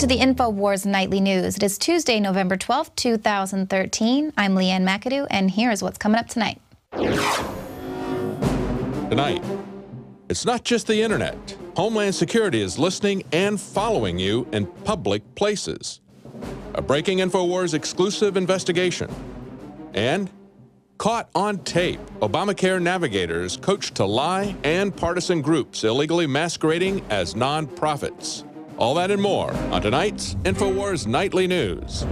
to the Infowars Nightly News. It is Tuesday, November 12th, 2013. I'm Ann McAdoo, and here is what's coming up tonight. Tonight, it's not just the internet. Homeland Security is listening and following you in public places. A breaking Infowars exclusive investigation. And caught on tape, Obamacare navigators coached to lie and partisan groups illegally masquerading as non-profits. All that and more on tonight's Infowars Nightly News.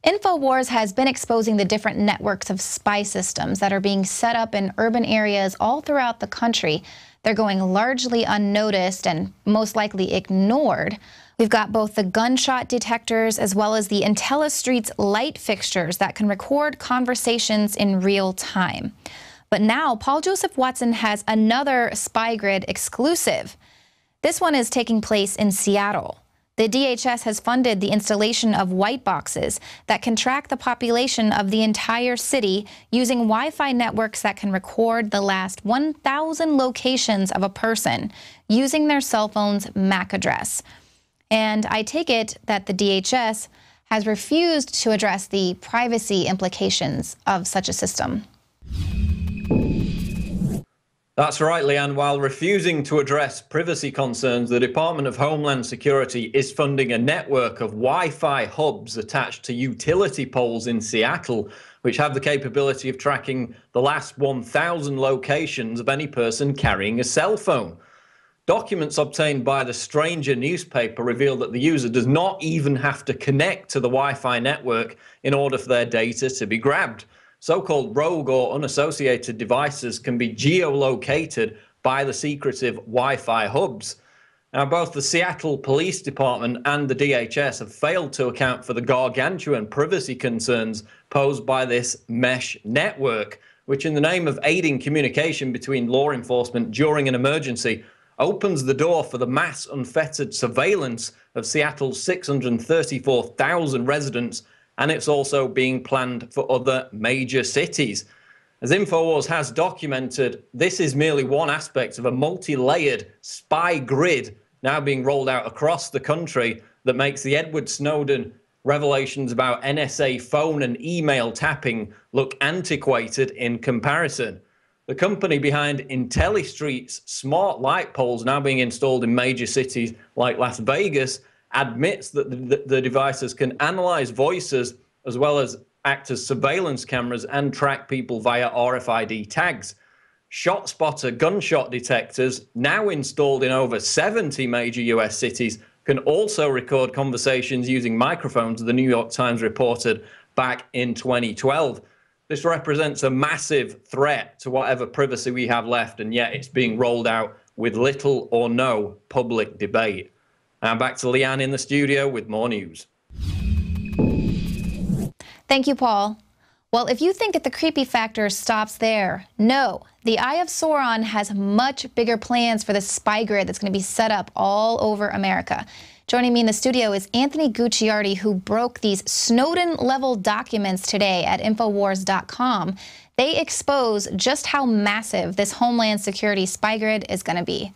Infowars has been exposing the different networks of spy systems that are being set up in urban areas all throughout the country. They're going largely unnoticed and most likely ignored. We've got both the gunshot detectors as well as the IntelliStreet's light fixtures that can record conversations in real time. But now, Paul Joseph Watson has another SpyGrid exclusive. This one is taking place in Seattle. The DHS has funded the installation of white boxes that can track the population of the entire city using Wi-Fi networks that can record the last 1,000 locations of a person using their cell phone's MAC address. And I take it that the DHS has refused to address the privacy implications of such a system. That's right, Leanne. While refusing to address privacy concerns, the Department of Homeland Security is funding a network of Wi-Fi hubs attached to utility poles in Seattle, which have the capability of tracking the last 1,000 locations of any person carrying a cell phone. Documents obtained by the Stranger newspaper reveal that the user does not even have to connect to the Wi-Fi network in order for their data to be grabbed. So-called rogue or unassociated devices can be geolocated by the secretive Wi-Fi hubs. Now, both the Seattle Police Department and the DHS have failed to account for the gargantuan privacy concerns posed by this mesh network, which in the name of aiding communication between law enforcement during an emergency opens the door for the mass unfettered surveillance of Seattle's 634,000 residents, and it's also being planned for other major cities. As Infowars has documented, this is merely one aspect of a multi-layered spy grid now being rolled out across the country that makes the Edward Snowden revelations about NSA phone and email tapping look antiquated in comparison. The company behind IntelliStreet's smart light poles now being installed in major cities like Las Vegas admits that the devices can analyze voices as well as act as surveillance cameras and track people via RFID tags. ShotSpotter gunshot detectors, now installed in over 70 major US cities, can also record conversations using microphones, the New York Times reported back in 2012. This represents a massive threat to whatever privacy we have left, and yet it's being rolled out with little or no public debate. Now back to Leanne in the studio with more news. Thank you, Paul. Well, if you think that the creepy factor stops there, no. The Eye of Sauron has much bigger plans for the spy grid that's going to be set up all over America. Joining me in the studio is Anthony Gucciardi, who broke these Snowden-level documents today at Infowars.com. They expose just how massive this Homeland Security spy grid is going to be.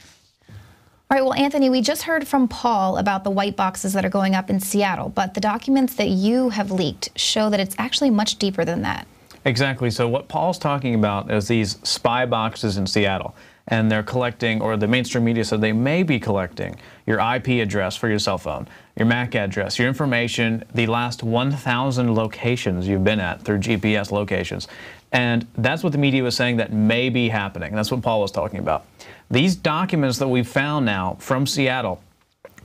All right, well, Anthony, we just heard from Paul about the white boxes that are going up in Seattle, but the documents that you have leaked show that it's actually much deeper than that. Exactly. So what Paul's talking about is these spy boxes in Seattle, and they're collecting, or the mainstream media said they may be collecting, your IP address for your cell phone, your MAC address, your information, the last 1,000 locations you've been at through GPS locations. And that's what the media was saying that may be happening. That's what Paul was talking about. These documents that we've found now from Seattle,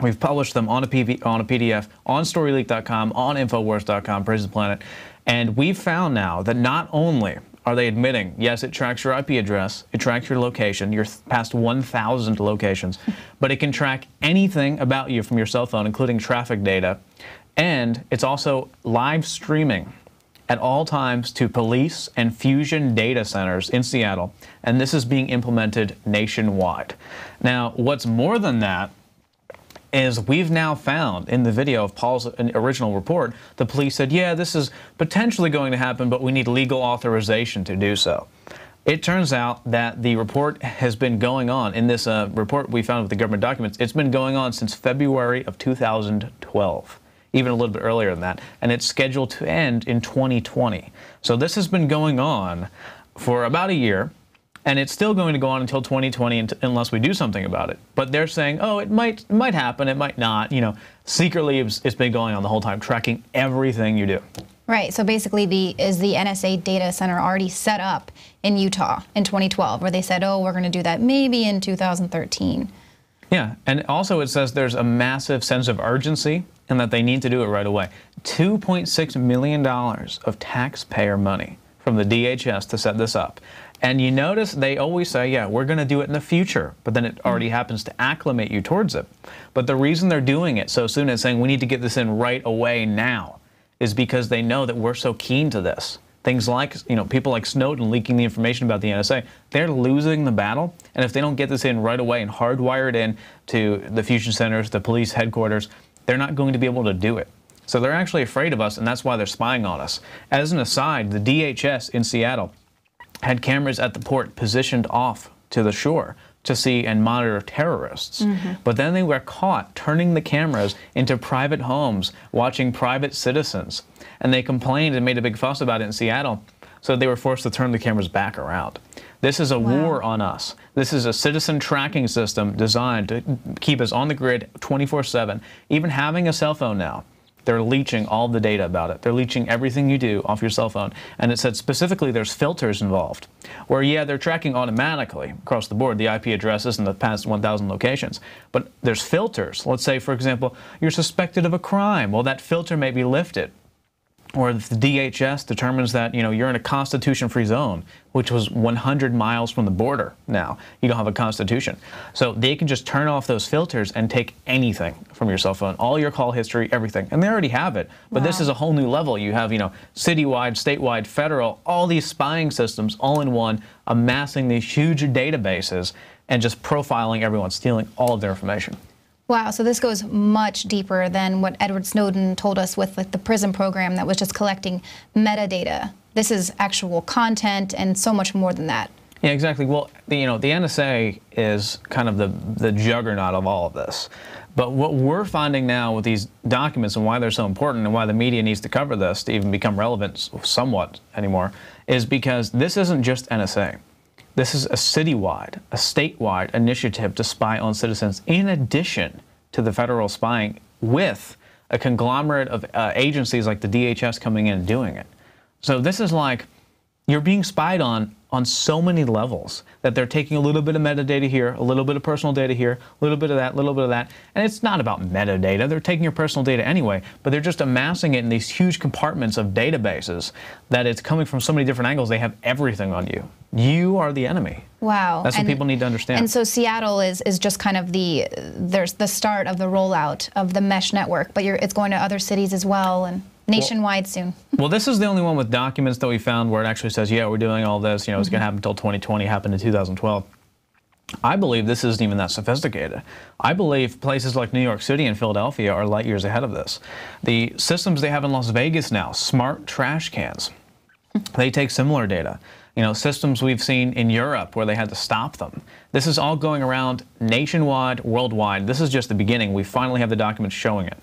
we've published them on a PDF, on StoryLeak.com, on Infowars.com, Prison Planet, and we've found now that not only are they admitting, yes, it tracks your IP address, it tracks your location, your past 1,000 locations, but it can track anything about you from your cell phone, including traffic data, and it's also live streaming at all times to police and fusion data centers in Seattle, and this is being implemented nationwide. Now, what's more than that is we've now found in the video of Paul's original report, the police said, yeah, this is potentially going to happen, but we need legal authorization to do so. It turns out that the report has been going on. In this report we found with the government documents, it's been going on since February of 2012, even a little bit earlier than that, and it's scheduled to end in 2020. So this has been going on for about a year, and it's still going to go on until 2020 unless we do something about it. But they're saying, oh, it might happen, it might not. You know, secretly it's been going on the whole time, tracking everything you do. Right, so basically is the NSA data center already set up in Utah in 2012, where they said, oh, we're going to do that maybe in 2013. Yeah, and also it says there's a massive sense of urgency and that they need to do it right away. $2.6 million of taxpayer money from the DHS to set this up. And you notice they always say, yeah, we're going to do it in the future, but then it already happens to acclimate you towards it. But the reason they're doing it so soon and saying we need to get this in right away now is because they know that we're so keen to this. Things like, you know, people like Snowden leaking the information about the NSA, they're losing the battle. And if they don't get this in right away and hardwire it in to the fusion centers, the police headquarters, they're not going to be able to do it. So they're actually afraid of us, and that's why they're spying on us. As an aside, the DHS in Seattle had cameras at the port positioned off to the shore to see and monitor terrorists. But then they were caught turning the cameras into private homes, watching private citizens. And they complained and made a big fuss about it in Seattle, so they were forced to turn the cameras back around. This is a war on us. This is a citizen tracking system designed to keep us on the grid 24/7. Even having a cell phone now, they're leeching all the data about it. They're leeching everything you do off your cell phone. And it said specifically there's filters involved, where, yeah, they're tracking automatically across the board the IP addresses in the past 1,000 locations. But there's filters. Let's say, for example, you're suspected of a crime. Well, that filter may be lifted. Or if the DHS determines that, you know, you're in a constitution-free zone, which was 100 miles from the border now. You don't have a constitution. So they can just turn off those filters and take anything from your cell phone, all your call history, everything. And they already have it. But this is a whole new level. You have, you know, citywide, statewide, federal, all these spying systems all in one, amassing these huge databases and just profiling everyone, stealing all of their information. Wow, so this goes much deeper than what Edward Snowden told us with the PRISM program that was just collecting metadata. This is actual content and so much more than that. Yeah, exactly. Well, the NSA is kind of the juggernaut of all of this. But what we're finding now with these documents and why they're so important and why the media needs to cover this to even become relevant somewhat anymore is because this isn't just NSA. This is a citywide, a statewide initiative to spy on citizens in addition to the federal spying, with a conglomerate of agencies like the DHS coming in and doing it. So this is like you're being spied on so many levels that they're taking a little bit of metadata here, a little bit of personal data here, a little bit of that, a little bit of that. And it's not about metadata. They're taking your personal data anyway, but they're just amassing it in these huge compartments of databases that it's coming from so many different angles. They have everything on you. You are the enemy. Wow. That's what people need to understand. And so Seattle is just kind of there's the start of the rollout of the mesh network, but it's going to other cities as well and nationwide soon. Well, this is the only one with documents that we found where it actually says, yeah, we're doing all this, you know, it's going to happen until 2020, happened in 2012. I believe this isn't even that sophisticated. I believe places like New York City and Philadelphia are light years ahead of this. The systems they have in Las Vegas now, smart trash cans, they take similar data. You know, systems we've seen in Europe where they had to stop them. This is all going around nationwide, worldwide. This is just the beginning. We finally have the documents showing it.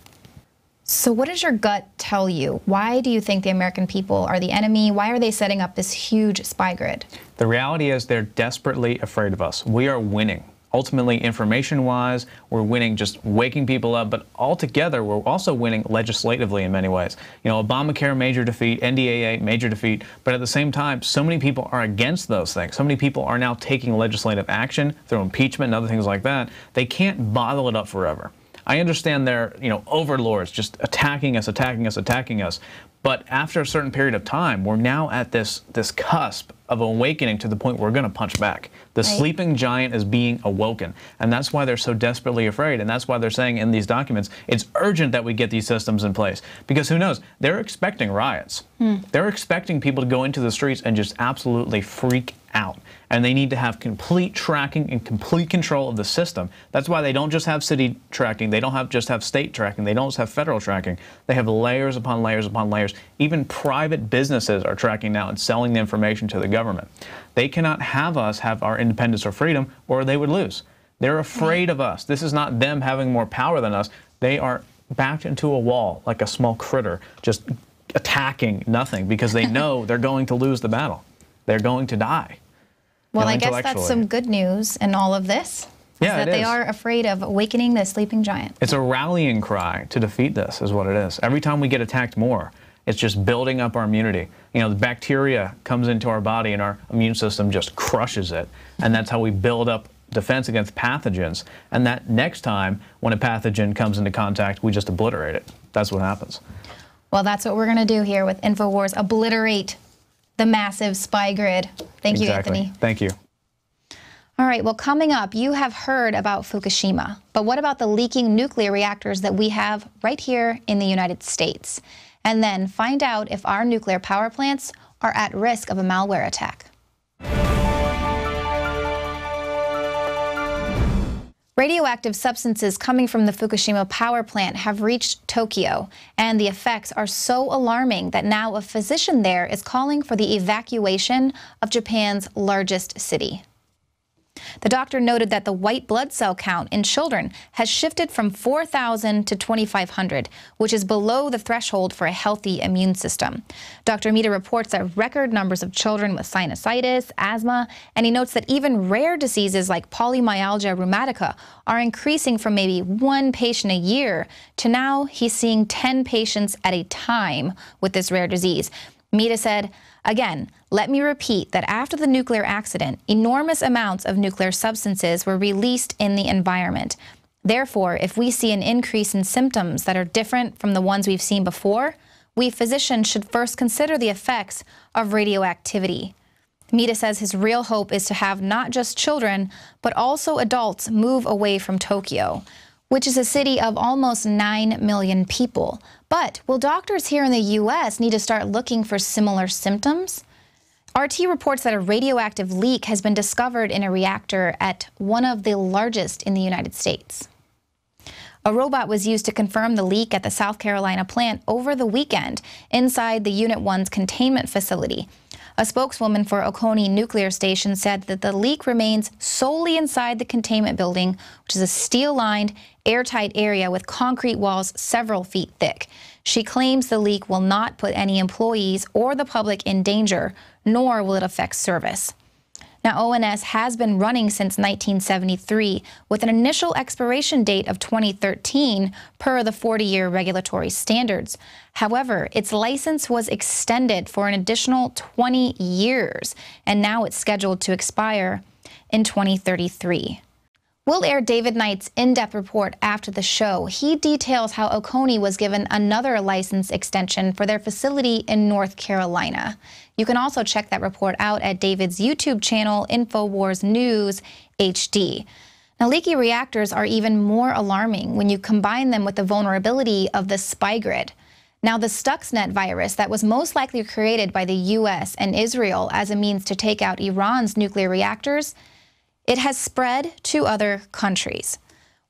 So what does your gut tell you? Why do you think the American people are the enemy? Why are they setting up this huge spy grid? The reality is they're desperately afraid of us. We are winning. Ultimately, information-wise, we're winning just waking people up, but altogether, we're also winning legislatively in many ways. You know, Obamacare, major defeat, NDAA, major defeat, but at the same time, so many people are against those things. So many people are now taking legislative action through impeachment and other things like that. They can't bottle it up forever. I understand they're, you know, overlords just attacking us, attacking us, attacking us. But after a certain period of time, we're now at this cusp of awakening to the point where we're going to punch back. The sleeping giant is being awoken. And that's why they're so desperately afraid. And that's why they're saying in these documents, it's urgent that we get these systems in place. Because who knows? They're expecting riots. They're expecting people to go into the streets and just absolutely freak out. And they need to have complete tracking and complete control of the system. That's why they don't just have city tracking. They don't just have state tracking. They don't just have federal tracking. They have layers upon layers upon layers hackers. Even private businesses are tracking now and selling the information to the government. They cannot have us have our independence or freedom, or they would lose. They're afraid of us. This is not them having more power than us. They are backed into a wall like a small critter, just attacking nothing, because they know they're going to lose the battle. They're going to die. Well, I guess that's some good news in all of this. Yeah, that they are afraid of awakening the sleeping giant. It's a rallying cry to defeat this, is what it is. Every time we get attacked more, it's just building up our immunity. You know, the bacteria comes into our body and our immune system just crushes it. And that's how we build up defense against pathogens. And that next time when a pathogen comes into contact, we just obliterate it. That's what happens. Well, that's what we're going to do here with Infowars. Obliterate the massive spy grid. Thank you, Anthony. Thank you. All right, well, coming up, you have heard about Fukushima, but what about the leaking nuclear reactors that we have right here in the United States? And then find out if our nuclear power plants are at risk of a malware attack. Radioactive substances coming from the Fukushima power plant have reached Tokyo, and the effects are so alarming that now a physician there is calling for the evacuation of Japan's largest city. The doctor noted that the white blood cell count in children has shifted from 4,000 to 2,500, which is below the threshold for a healthy immune system. Dr. Amita reports that record numbers of children with sinusitis, asthma, and he notes that even rare diseases like polymyalgia rheumatica are increasing from maybe 1 patient a year to now he's seeing 10 patients at a time with this rare disease. Amita said, again, let me repeat that after the nuclear accident, enormous amounts of nuclear substances were released in the environment. Therefore, if we see an increase in symptoms that are different from the ones we've seen before, we physicians should first consider the effects of radioactivity. Amita says his real hope is to have not just children, but also adults move away from Tokyo, which is a city of almost 9 million people. But will doctors here in the U.S. need to start looking for similar symptoms? RT reports that a radioactive leak has been discovered in a reactor at one of the largest in the United States. A robot was used to confirm the leak at the South Carolina plant over the weekend inside the Unit 1's containment facility. A spokeswoman for Oconee Nuclear Station said that the leak remains solely inside the containment building, which is a steel-lined, airtight area with concrete walls several feet thick. She claims the leak will not put any employees or the public in danger, nor will it affect service. Now, ONS has been running since 1973 with an initial expiration date of 2013 per the 40-year regulatory standards. However, its license was extended for an additional 20 years, and now it's scheduled to expire in 2033. We'll air David Knight's in-depth report after the show. He details how Oconee was given another license extension for their facility in North Carolina. You can also check that report out at David's YouTube channel, Infowars News HD. Now, leaky reactors are even more alarming when you combine them with the vulnerability of the spy grid. Now, the Stuxnet virus that was most likely created by the U.S. and Israel as a means to take out Iran's nuclear reactors, it has spread to other countries.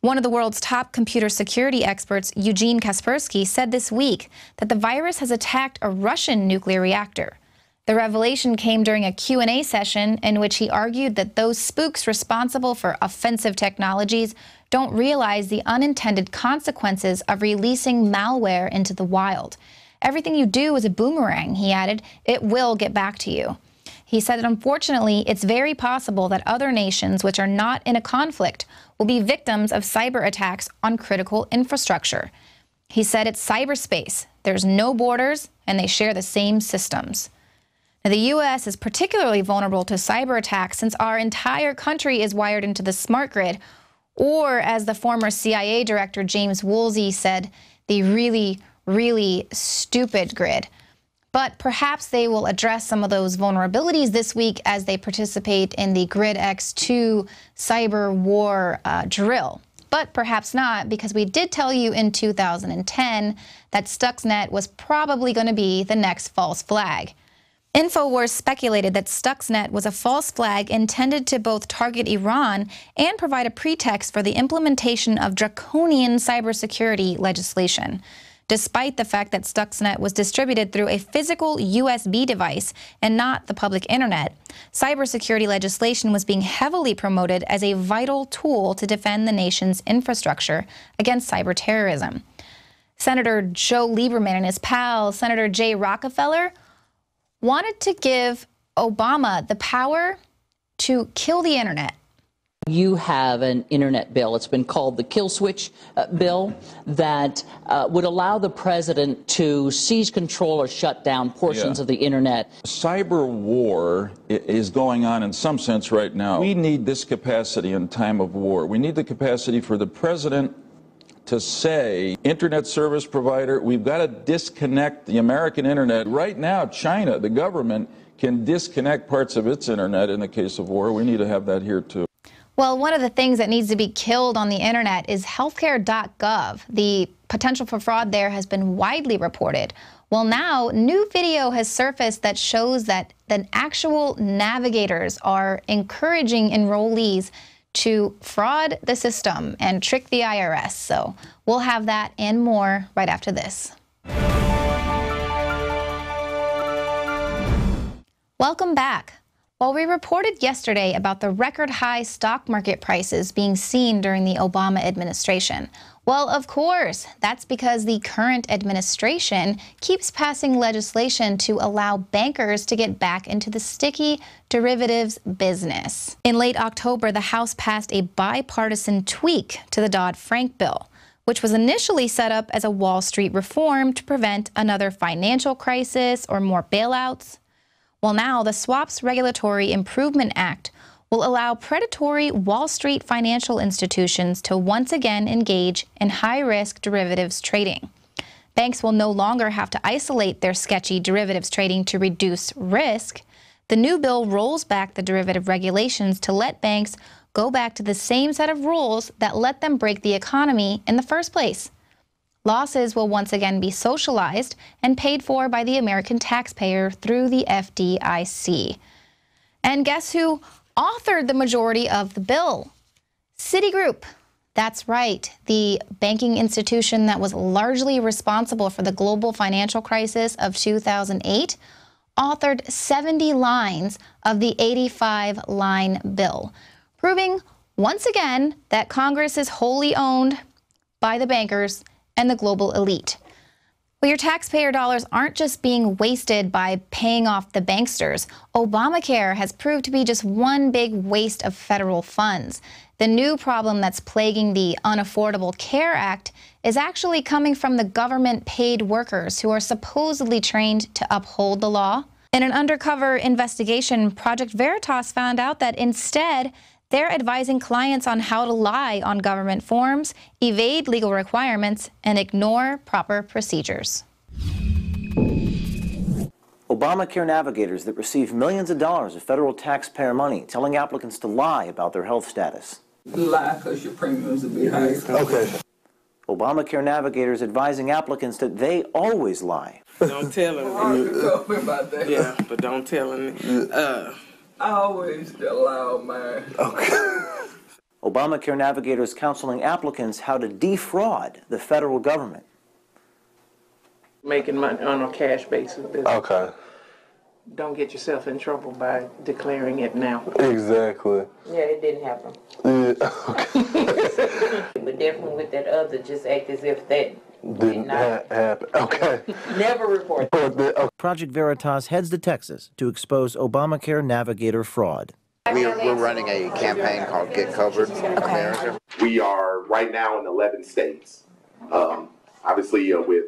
One of the world's top computer security experts, Eugene Kaspersky, said this week that the virus has attacked a Russian nuclear reactor. The revelation came during a Q&A session in which he argued that those spooks responsible for offensive technologies don't realize the unintended consequences of releasing malware into the wild. Everything you do is a boomerang, he added. It will get back to you. He said that unfortunately, it's very possible that other nations which are not in a conflict will be victims of cyber attacks on critical infrastructure. He said it's cyberspace. There's no borders, and they share the same systems. Now, the U.S. is particularly vulnerable to cyber attacks since our entire country is wired into the smart grid, or as the former CIA director James Woolsey said, the really, really stupid grid. But perhaps they will address some of those vulnerabilities this week as they participate in the Grid X2 cyber war drill. But perhaps not, because we did tell you in 2010 that Stuxnet was probably going to be the next false flag. Infowars speculated that Stuxnet was a false flag intended to both target Iran and provide a pretext for the implementation of draconian cybersecurity legislation. despite the fact that Stuxnet was distributed through a physical USB device and not the public internet. Cybersecurity legislation was being heavily promoted as a vital tool to defend the nation's infrastructure against cyber terrorism. Senator Joe Lieberman and his pal, Senator Jay Rockefeller, wanted to give Obama the power to kill the internet. You have an internet bill. It's been called the kill switch bill that would allow the president to seize control or shut down portions of the internet. Cyber war is going on in some sense right now. We need this capacity in time of war. We need the capacity for the president to say, internet service provider, we've got to disconnect the American internet. Right now, China, the government, can disconnect parts of its internet in the case of war. We need to have that here too. Well, one of the things that needs to be killed on the internet is healthcare.gov. The potential for fraud there has been widely reported. Well, now new video has surfaced that shows that the actual navigators are encouraging enrollees to fraud the system and trick the IRS. So we'll have that and more right after this. Welcome back. While we reported yesterday about the record high stock market prices being seen during the Obama administration, well, of course, that's because the current administration keeps passing legislation to allow bankers to get back into the sticky derivatives business. In late October, the House passed a bipartisan tweak to the Dodd-Frank bill, which was initially set up as a Wall Street reform to prevent another financial crisis or more bailouts. Well, now the Swaps Regulatory Improvement Act will allow predatory Wall Street financial institutions to once again engage in high-risk derivatives trading. Banks will no longer have to isolate their sketchy derivatives trading to reduce risk. The new bill rolls back the derivative regulations to let banks go back to the same set of rules that let them break the economy in the first place. Losses will once again be socialized and paid for by the American taxpayer through the FDIC. And guess who authored the majority of the bill? Citigroup. That's right, the banking institution that was largely responsible for the global financial crisis of 2008, authored 70 lines of the 85-line bill, proving once again that Congress is wholly owned by the bankers and the global elite. Well, your taxpayer dollars aren't just being wasted by paying off the banksters. Obamacare has proved to be just one big waste of federal funds. The new problem that's plaguing the Unaffordable Care Act is actually coming from the government-paid workers who are supposedly trained to uphold the law. In an undercover investigation, Project Veritas found out that instead, they're advising clients on how to lie on government forms, evade legal requirements, and ignore proper procedures. Obamacare navigators that receive millions of dollars of federal taxpayer money telling applicants to lie about their health status. Lie because your premiums will be higher. Okay. Obamacare navigators advising applicants that they always lie. Don't tell them. You told me about that. Yeah, but don't tell them. I always allow mine. Okay. Obamacare navigators counseling applicants how to defraud the federal government. Making money on a cash basis. Okay. Don't get yourself in trouble by declaring it now. Exactly. Yeah, it didn't happen. Yeah, okay. But definitely with that other, just act as if that did not happen. Okay. Never report. Project Veritas heads to Texas to expose Obamacare navigator fraud. We're running a campaign called Get Covered America. We are right now in 11 states. Obviously, with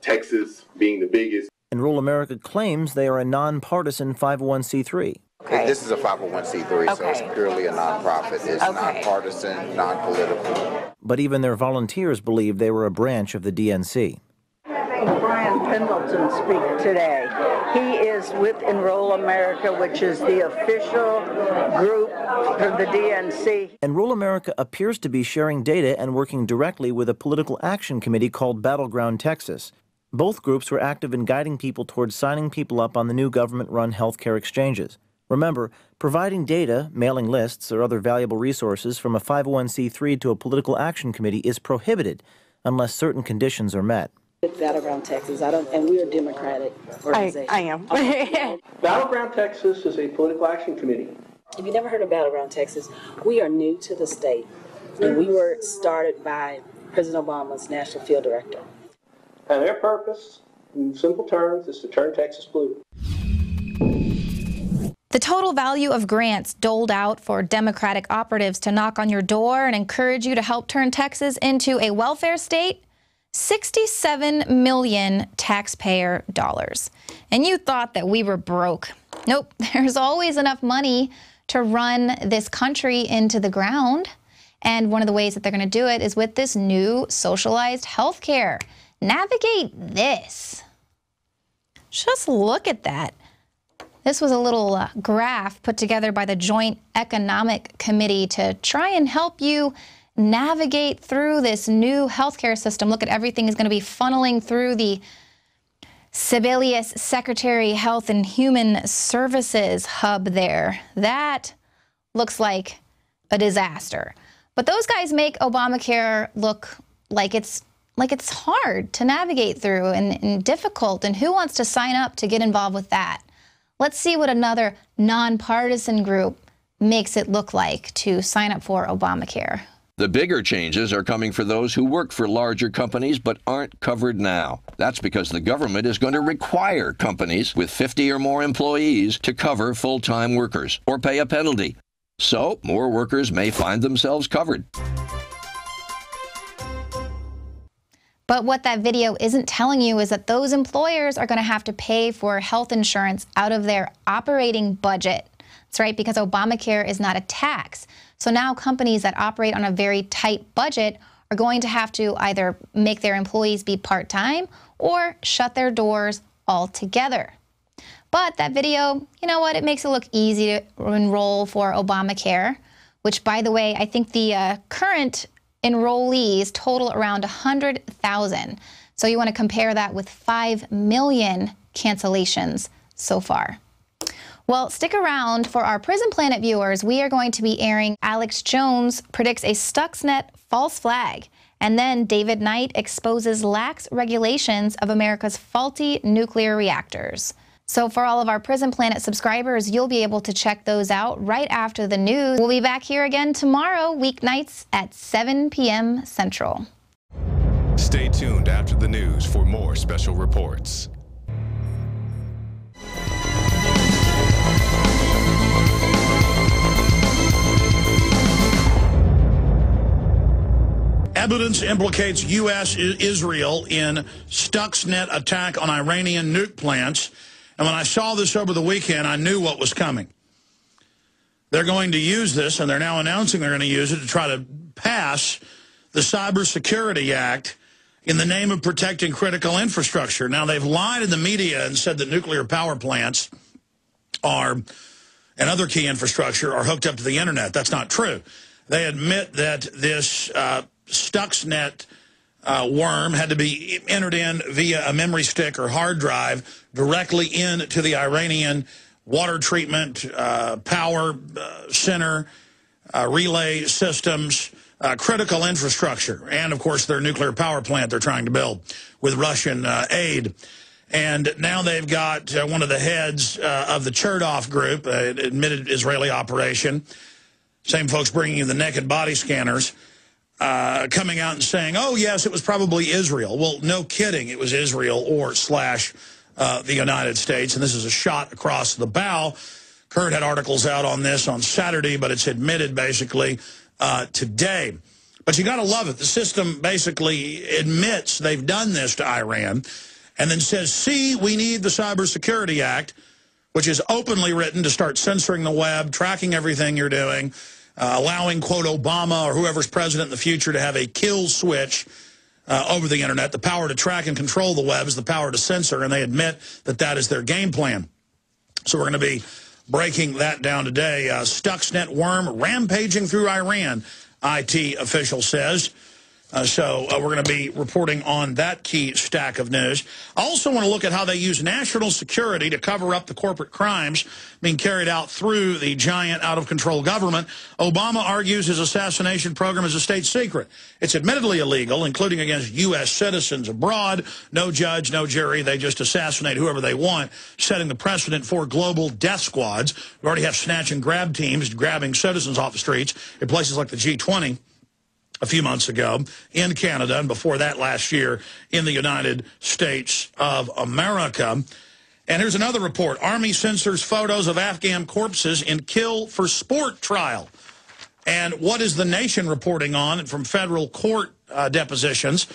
Texas being the biggest. Enroll America claims they are a nonpartisan 501c3. Okay. This is a 501c3, so it's purely a nonprofit. It's nonpartisan, non-political. But even their volunteers believe they were a branch of the DNC. Brian Pendleton speak today. He is with Enroll America, which is the official group for the DNC. Enroll America appears to be sharing data and working directly with a political action committee called Battleground Texas. Both groups were active in guiding people towards signing people up on the new government-run healthcare exchanges. Remember, providing data, mailing lists, or other valuable resources from a 501c3 to a political action committee is prohibited unless certain conditions are met. Battleground Texas. And we're a Democratic organization. I am. Battleground Texas is a political action committee. If you've never heard of Battleground Texas, we are new to the state, and we were started by President Obama's National Field Director. And their purpose, in simple terms, is to turn Texas blue. The total value of grants doled out for Democratic operatives to knock on your door and encourage you to help turn Texas into a welfare state, $67 million taxpayer dollars. And you thought that we were broke. Nope, there's always enough money to run this country into the ground. And one of the ways that they're going to do it is with this new socialized health care. Navigate this. Just look at that. This was a little graph put together by the Joint Economic Committee to try and help you navigate through this new healthcare system. Look at everything is going to be funneling through the Sebelius Secretary Health and Human Services hub there. That looks like a disaster. But those guys make Obamacare look like it's hard to navigate through and difficult. And who wants to sign up to get involved with that? Let's see what another nonpartisan group makes it look like to sign up for Obamacare. The bigger changes are coming for those who work for larger companies but aren't covered now. That's because the government is going to require companies with 50 or more employees to cover full-time workers or pay a penalty. So more workers may find themselves covered. But what that video isn't telling you is that those employers are going to have to pay for health insurance out of their operating budget. That's right, because Obamacare is not a tax. So now companies that operate on a very tight budget are going to have to either make their employees be part-time or shut their doors altogether. But that video, you know what, it makes it look easy to enroll for Obamacare, which, by the way, I think the current enrollees total around 100,000. So you want to compare that with 5 million cancellations so far. Well, stick around for our Prison Planet viewers. We are going to be airing Alex Jones predicts a Stuxnet false flag, and then David Knight exposes lax regulations of America's faulty nuclear reactors. So for all of our Prison Planet subscribers, you'll be able to check those out right after the news. We'll be back here again tomorrow, weeknights at 7 p.m. Central. Stay tuned after the news for more special reports. Evidence implicates U.S.-Israel in Stuxnet attack on Iranian nuke plants. And when I saw this over the weekend, I knew what was coming. They're going to use this, and they're now announcing they're going to use it to try to pass the Cybersecurity Act in the name of protecting critical infrastructure. Now, they've lied in the media and said that nuclear power plants and other key infrastructure are hooked up to the internet. That's not true. They admit that this Stuxnet worm had to be entered in via a memory stick or hard drive directly into the Iranian water treatment, power center, relay systems, critical infrastructure, and, of course, their nuclear power plant they're trying to build with Russian aid. And now they've got one of the heads of the Chertoff group, admitted Israeli operation, same folks bringing you the naked body scanners, coming out and saying, oh, yes, it was probably Israel. Well, no kidding, it was Israel or the United States, and this is a shot across the bow. Kurt had articles out on this on Saturday, but it's admitted basically today. But you got to love it. The system basically admits they've done this to Iran and then says, see, we need the Cybersecurity Act, which is openly written to start censoring the web, tracking everything you're doing, allowing, quote, Obama or whoever's president in the future to have a kill switch over the internet. The power to track and control the web is the power to censor, and they admit that that is their game plan. So we're going to be breaking that down today. Stuxnet worm rampaging through Iran, IT official says. So we're going to be reporting on that key stack of news. I also want to look at how they use national security to cover up the corporate crimes being carried out through the giant out-of-control government. Obama argues his assassination program is a state secret. It's admittedly illegal, including against U.S. citizens abroad. No judge, no jury. They just assassinate whoever they want, setting the precedent for global death squads. We already have snatch and grab teams grabbing citizens off the streets in places like the G20. A few months ago in Canada, and before that last year in the United States of America. And here's another report. Army censors photos of Afghan corpses in kill for sport trial. And what is the nation reporting on from federal court depositions?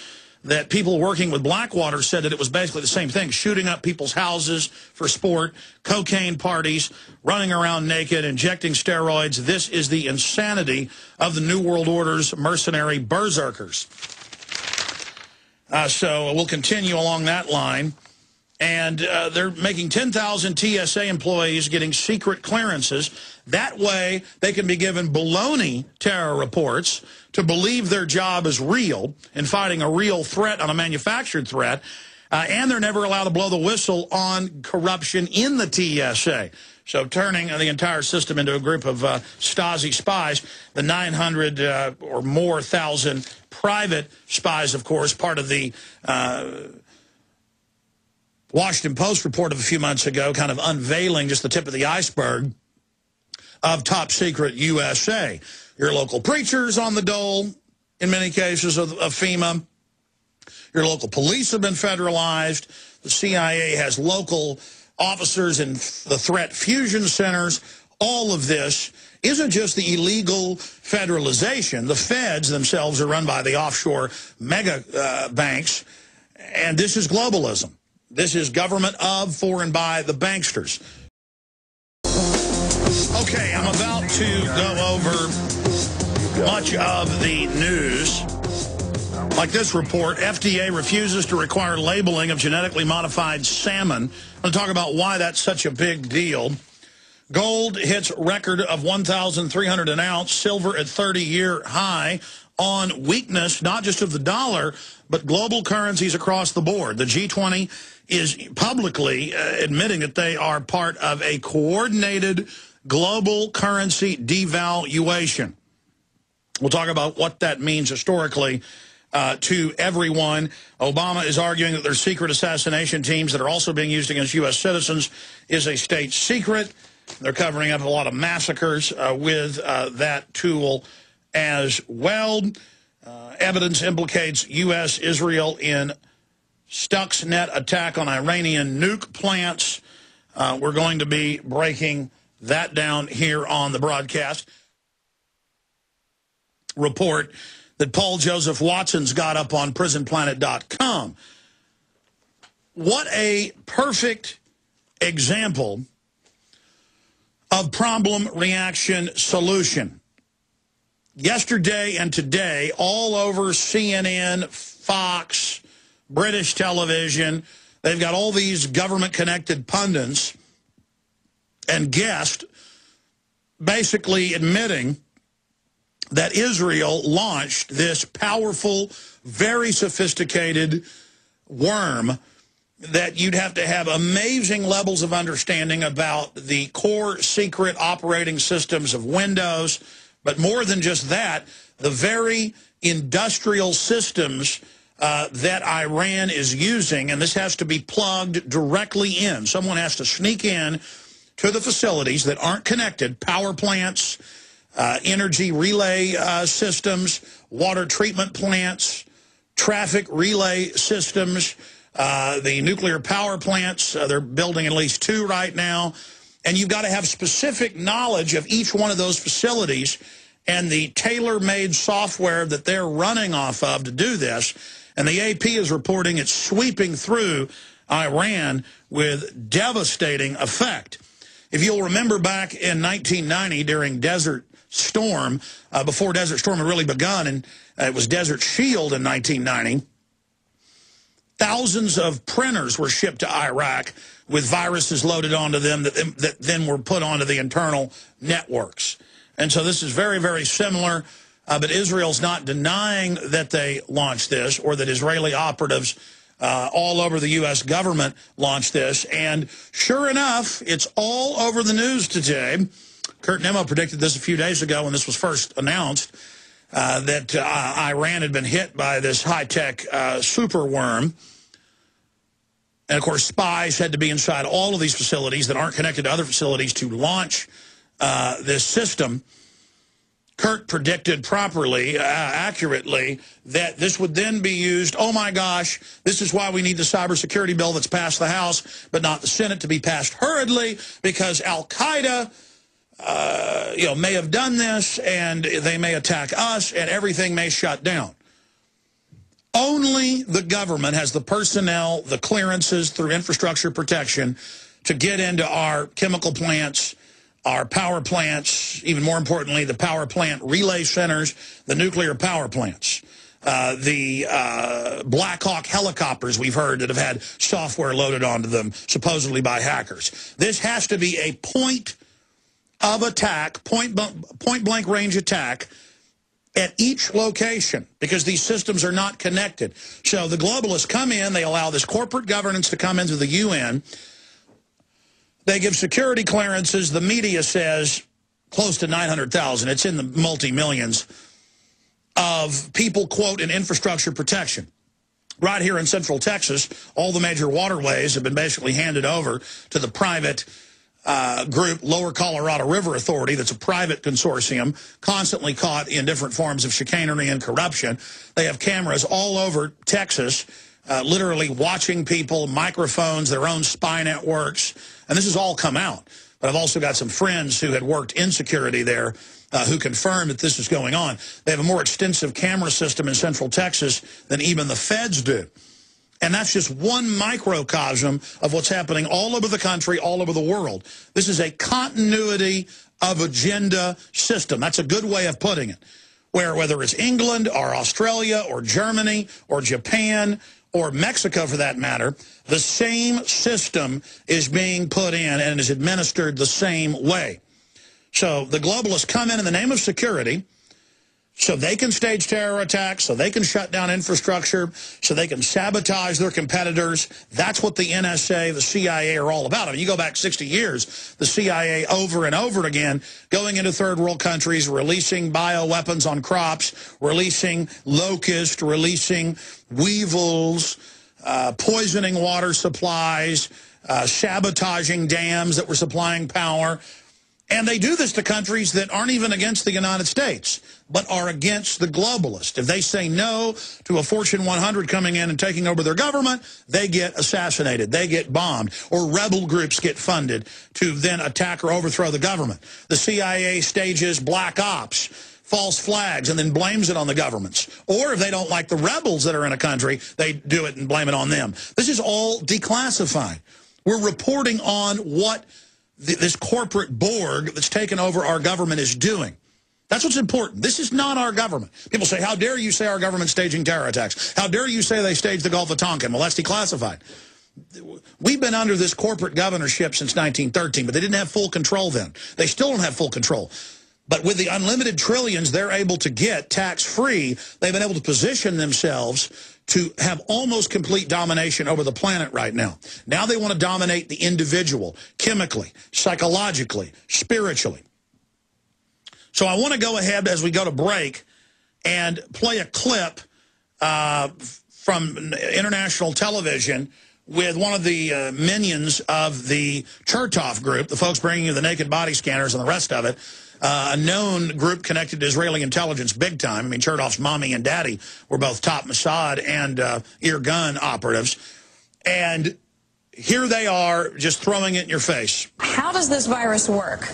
That people working with Blackwater said that it was basically the same thing, shooting up people's houses for sport, cocaine parties, running around naked, injecting steroids. This is the insanity of the New World Order's mercenary berserkers. So we'll continue along that line. And they're making 10,000 TSA employees getting secret clearances. That way, they can be given baloney terror reports to believe their job is real in fighting a real threat on a manufactured threat. And they're never allowed to blow the whistle on corruption in the TSA. So turning the entire system into a group of Stasi spies, the 900 or more thousand private spies, of course, part of the Washington Post report of a few months ago, kind of unveiling just the tip of the iceberg of top secret USA. Your local preachers on the dole, in many cases, of FEMA. Your local police have been federalized. The CIA has local officers in the threat fusion centers. All of this isn't just the illegal federalization. The feds themselves are run by the offshore mega banks, and this is globalism. This is government of, for, and by the banksters. Okay, I'm about to go over much of the news. Like this report, FDA refuses to require labeling of genetically modified salmon. I'm going to talk about why that's such a big deal. Gold hits record of 1,300 an ounce, silver at 30-year high on weakness, not just of the dollar, but global currencies across the board. The G20 is publicly admitting that they are part of a coordinated global currency devaluation. We'll talk about what that means historically to everyone. Obama is arguing that their secret assassination teams that are also being used against U.S. citizens is a state secret. They're covering up a lot of massacres with that tool as well. Evidence implicates U.S. Israel in Stuxnet attack on Iranian nuke plants. We're going to be breaking that down here on the broadcast. Report that Paul Joseph Watson's got up on prisonplanet.com. What a perfect example of problem, reaction, solution. Yesterday and today, all over CNN, Fox, British television, they've got all these government-connected pundits and guests basically admitting that Israel launched this powerful, very sophisticated worm that you'd have to have amazing levels of understanding about the core secret operating systems of Windows, but more than just that, the very industrial systems that Iran is using, and this has to be plugged directly in. Someone has to sneak in to the facilities that aren't connected, power plants, energy relay systems, water treatment plants, traffic relay systems, the nuclear power plants. They're building at least 2 right now. And you've got to have specific knowledge of each one of those facilities and the tailor-made software that they're running off of to do this. And the AP is reporting it's sweeping through Iran with devastating effect. If you'll remember back in 1990 during Desert Storm, before Desert Storm had really begun, and it was Desert Shield in 1990, thousands of printers were shipped to Iraq with viruses loaded onto them that then were put onto the internal networks. And so this is very, very similar. But Israel's not denying that they launched this or that Israeli operatives all over the U.S. government launched this. And sure enough, it's all over the news today. Kurt Nimmo predicted this a few days ago when this was first announced, that Iran had been hit by this high-tech super worm. And, of course, spies had to be inside all of these facilities that aren't connected to other facilities to launch this system. Kurt predicted properly, accurately, that this would then be used. Oh, my gosh, this is why we need the cybersecurity bill that's passed the House, but not the Senate, to be passed hurriedly, because Al-Qaeda may have done this, and they may attack us, and everything may shut down. Only the government has the personnel, the clearances through infrastructure protection to get into our chemical plants, our power plants, even more importantly, the power plant relay centers, the nuclear power plants, the Black Hawk helicopters we've heard that have had software loaded onto them, supposedly by hackers. This has to be a point of attack, point blank range attack at each location, because these systems are not connected. So the globalists come in, they allow this corporate governance to come into the UN. They give security clearances. The media says close to 900,000. It's in the multi-millions of people, quote, in infrastructure protection. Right here in Central Texas, all the major waterways have been basically handed over to the private group, Lower Colorado River Authority, that's a private consortium, constantly caught in different forms of chicanery and corruption. They have cameras all over Texas, literally watching people, microphones, their own spy networks, and this has all come out. But I've also got some friends who had worked in security there who confirmed that this is going on. They have a more extensive camera system in Central Texas than even the feds do. And that's just one microcosm of what's happening all over the country, all over the world. This is a continuity of agenda system. That's a good way of putting it. Where whether it's England or Australia or Germany or Japan or Mexico for that matter, the same system is being put in and is administered the same way. So the globalists come in the name of security, so they can stage terror attacks, so they can shut down infrastructure, so they can sabotage their competitors. That's what the NSA, the CIA are all about. I mean, you go back 60 years, the CIA over and over again, going into third world countries, releasing bioweapons on crops, releasing locusts, releasing weevils, poisoning water supplies, sabotaging dams that were supplying power. And they do this to countries that aren't even against the United States, but are against the globalists. If they say no to a Fortune 100 coming in and taking over their government, they get assassinated, they get bombed, or rebel groups get funded to then attack or overthrow the government. The CIA stages black ops, false flags, and then blames it on the governments. Or if they don't like the rebels that are in a country, they do it and blame it on them. This is all declassified. We're reporting on what this corporate Borg that's taken over our government is doing. That's what's important. This is not our government. People say, how dare you say our government's staging terror attacks? How dare you say they staged the Gulf of Tonkin? Well, that's declassified. We've been under this corporate governorship since 1913, but they didn't have full control then. They still don't have full control. But with the unlimited trillions they're able to get tax-free, they've been able to position themselves to have almost complete domination over the planet right now. Now they want to dominate the individual, chemically, psychologically, spiritually. So I want to go ahead as we go to break and play a clip from international television with one of the minions of the Chertoff group, the folks bringing you the naked body scanners and the rest of it, a known group connected to Israeli intelligence big time. I mean, Chertoff's mommy and daddy were both top Mossad and ear gun operatives. And here they are just throwing it in your face. How does this virus work?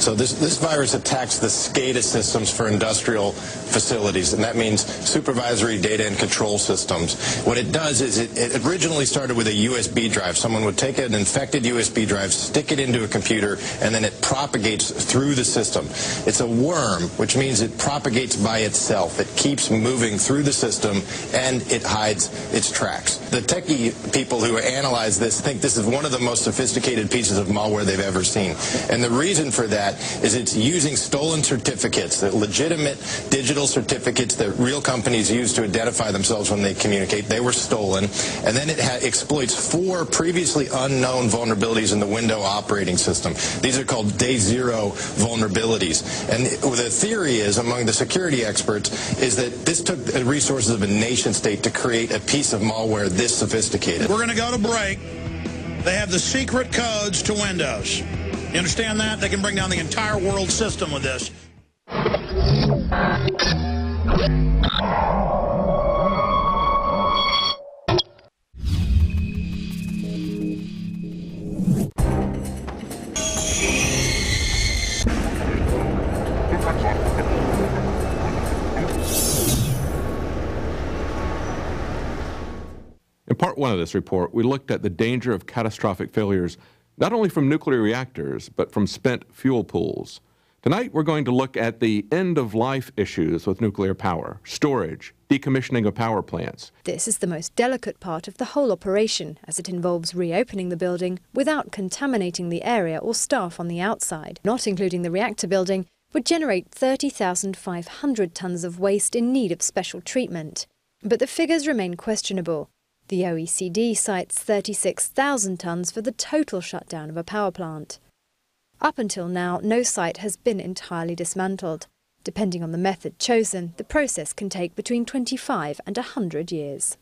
So this virus attacks the SCADA systems for industrial facilities, and that means supervisory data and control systems. What it does is it originally started with a USB drive. Someone would take an infected USB drive, stick it into a computer, and then it propagates through the system. It's a worm, which means it propagates by itself. It keeps moving through the system, and it hides its tracks. The techie people who analyze this think this is one of the most sophisticated pieces of malware they've ever seen. And the reason for that that is it's using stolen certificates, the legitimate digital certificates that real companies use to identify themselves when they communicate. They were stolen. And then it exploits 4 previously unknown vulnerabilities in the Windows operating system. These are called day zero vulnerabilities. And the theory is, among the security experts, is that this took the resources of a nation state to create a piece of malware this sophisticated. We're going to go to break. They have the secret codes to Windows. You understand that? They can bring down the entire world system with this. In part 1 of this report, we looked at the danger of catastrophic failures, not only from nuclear reactors, but from spent fuel pools. Tonight, we're going to look at the end-of-life issues with nuclear power, storage, decommissioning of power plants. This is the most delicate part of the whole operation, as it involves reopening the building without contaminating the area or staff on the outside. Not including the reactor building would generate 30,500 tons of waste in need of special treatment. But the figures remain questionable. The OECD cites 36,000 tons for the total shutdown of a power plant. Up until now, no site has been entirely dismantled. Depending on the method chosen, the process can take between 25 and 100 years.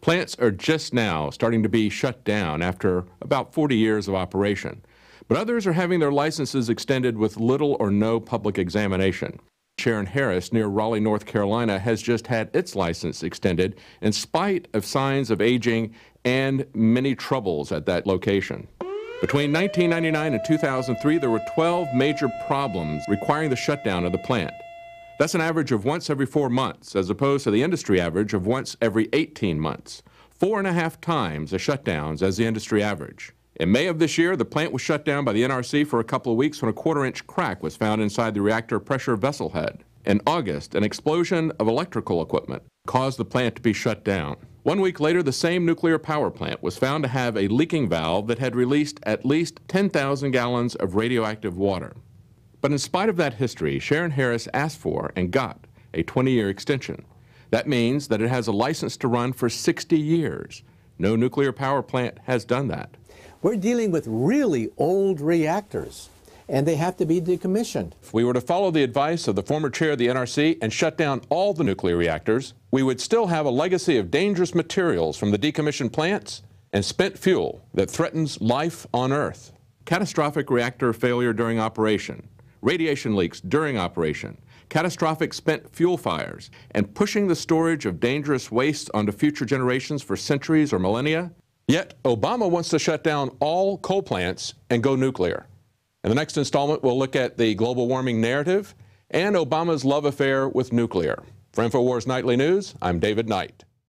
Plants are just now starting to be shut down after about 40 years of operation, but others are having their licenses extended with little or no public examination. Sharon Harris, near Raleigh, North Carolina, has just had its license extended in spite of signs of aging and many troubles at that location. Between 1999 and 2003, there were 12 major problems requiring the shutdown of the plant. That's an average of once every 4 months, as opposed to the industry average of once every 18 months. 4.5 times the shutdowns as the industry average. In May of this year, the plant was shut down by the NRC for a couple of weeks when a 1/4-inch crack was found inside the reactor pressure vessel head. In August, an explosion of electrical equipment caused the plant to be shut down. 1 week later, the same nuclear power plant was found to have a leaking valve that had released at least 10,000 gallons of radioactive water. But in spite of that history, Sharon Harris asked for and got a 20-year extension. That means that it has a license to run for 60 years. No nuclear power plant has done that. We're dealing with really old reactors, and they have to be decommissioned. If we were to follow the advice of the former chair of the NRC and shut down all the nuclear reactors, we would still have a legacy of dangerous materials from the decommissioned plants and spent fuel that threatens life on Earth. Catastrophic reactor failure during operation, radiation leaks during operation, catastrophic spent fuel fires, and pushing the storage of dangerous waste onto future generations for centuries or millennia. Yet, Obama wants to shut down all coal plants and go nuclear. In the next installment, we'll look at the global warming narrative and Obama's love affair with nuclear. For Infowars Nightly News, I'm David Knight.